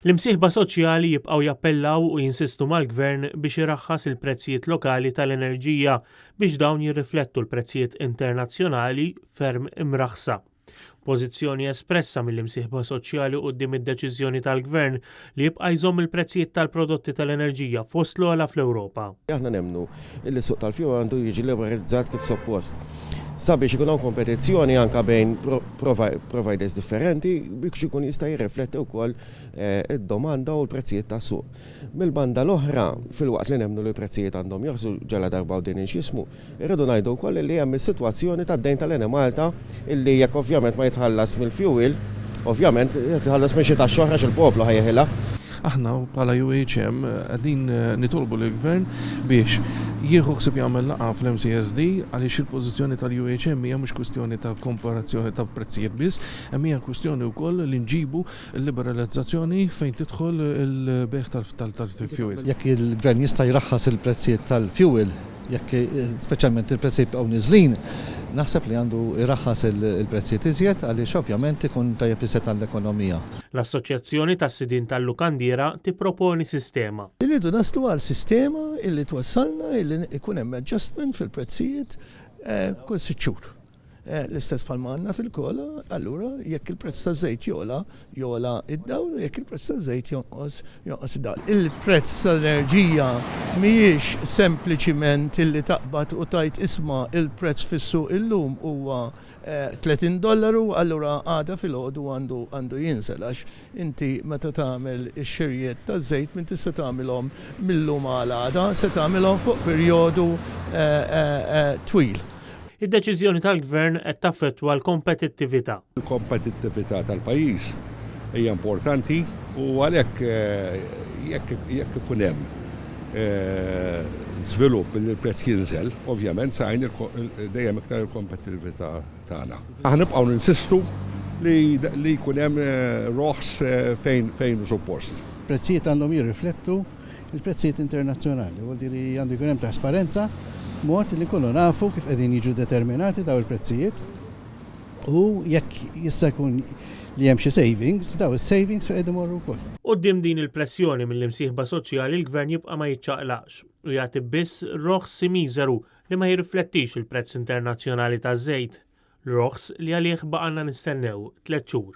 L-imsieħba soċjali jibqgħu jappellaw u jinsistu mal-Gvern biex iraħħas il-prezzijiet lokali tal-enerġija biex dawn jirriflettu l-prezzijiet internazzjonali ferm imraħsa. Pożizzjoni espressa mill-imsieħba soċjali quddiem id-deċiżjoni tal-Gvern li jibqa' jżomm il-prezzijiet tal-prodotti tal-enerġija fost l-ogħla fl-Ewropa. Aħna nemmnu li suq tal-fjuwil għandu jiġi liberalizzat kif suppost. Sabiex ikun hawn kompetizzjoni anke bejn providers differenti biex ikun jista' jirrifletti wkoll id-domanda u l-prezzijiet tas-suq. Mill-banda l-oħra, fil-waqt li nemmnu li l-prezzijiet għandhom joħsu ġala darba u din x'jismu, irridu ngħidu wkoll li hemm is-sitwazzjoni tad-dejn tal-Enemalta illi jekk ovvjament ma jitħallas mill-fjuwil, ovvjament jitħallas minn xi tax-xoħra x'il-poplu ħajjeħilha. Aħna bħala UHM qegħdin nitolbu lill-Gvern biex jieħu ħsieb jagħmel laqgħa fl-MCSD għaliex il-pożizzjoni tal-UHM hija mhux kwistjoni ta' komparazzjoni ta' prezzijiet biss, hemm hija kwistjoni wkoll li nġibu l-liberalizzazzjoni fejn tidħol il-beħ tal-fuel. Jekk il-Gvern jista' jraħħas il-prezzijiet tal-fuel, jekk speċjalment il-prezzijiet bqgħu niżlin, naħseb li għandu jraħħas il-prezzijiet iżjed għaliex ovvjament ikun tajjeb iżjed għall-ekonomija. L-Assoċjazzjoni tas-Sidin tal-Lukandiera tipproponi sistema. Irridu naslu għal sistema illi twassalna illi ikun hemm adjustment fil-prezzijiet kull 6 xhur. L-istess bħalma għandna fil-kola, allura jekk il-prezz ta' żejt jola id-dawl, jekk il-prezz ta' żejt jonqos id-dawl. Il-prezz tal-enerġija mhijiex sempliċiment illi taqbad u tajt isma' il-prezz fis-suq illum huwa $30, allura għada fil-ħodu għandu jinsel għax inti meta tagħmel ix-xirjiet ta' żejt minn tista' tagħmilhom millum għal għada se tagħmilhom fuq perjodu twil. Id-deċiżjoni tal-Gvern qed taffettwa l-kompetittività. Il-kompetittività tal-pajjiż hija importanti u għalhekk jekk ikun hemm żvilupp li l-prezz jinżel, ovvjament se dejjem iktar il-kompetittività tagħna. Aħna nibqgħu ninsistu li jkun hemm roħs fejn suppost. Prezzijiet għandhom jirriflettu il-prezzijiet internazzjonali, vuol dire għandu jkun hemm trasparenza mod li kollu nafu kif qegħdin jiġu determinati daw il-prezzijiet u jekk jista' jkun li hemm xi savings, daw is-savings fejn qegħdin imorru wkoll. Quddiem din il-pressjoni mill-imsieħba soċjali l-Gvern jibqa' ma jiċċaqlaqx u jagħti biss roħs miżeru li ma jirriflettix il-prezz internazzjonali taż-żejt, roħs li għalih baqgħna nistennew 3 xhur.